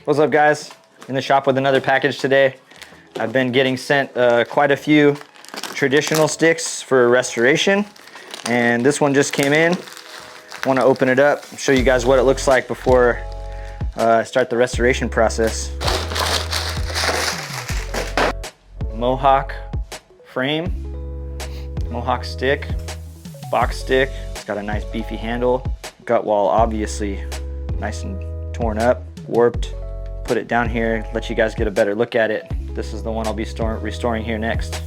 What's up, guys? In the shop with another package today. I've been getting sent quite a few traditional sticks for restoration, and this one just came in. I want to open it up, show you guys what it looks like before I start the restoration process. Mohawk frame, Mohawk stick, box stick. It's got a nice beefy handle. Gut wall obviously nice and torn up, warped. Put it down here, let you guys get a better look at it. This is the one I'll be restoring here next.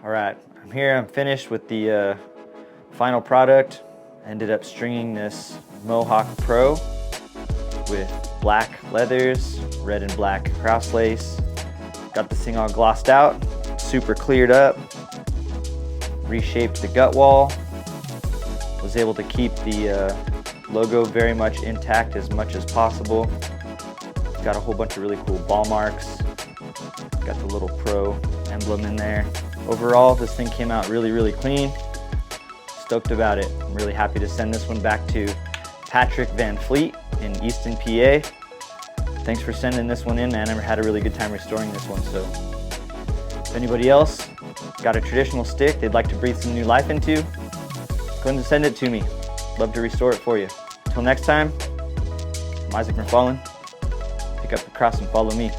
All right, I'm here, I'm finished with the final product. Ended up stringing this Mohawk Pro with black leathers, red and black cross lace. Got this thing all glossed out, super cleared up, reshaped the gut wall, was able to keep the logo very much intact as much as possible. Got a whole bunch of really cool ball marks, got the little Pro emblem in there. Overall, this thing came out really clean. Stoked about it. I'm really happy to send this one back to Patrick Van Fleet in Easton, PA. Thanks for sending this one in, man. I had a really good time restoring this one. So if anybody else got a traditional stick they'd like to breathe some new life into, go ahead and send it to me. Love to restore it for you. Until next time, I'm Isaac McFarlane. Pick up the cross and follow me.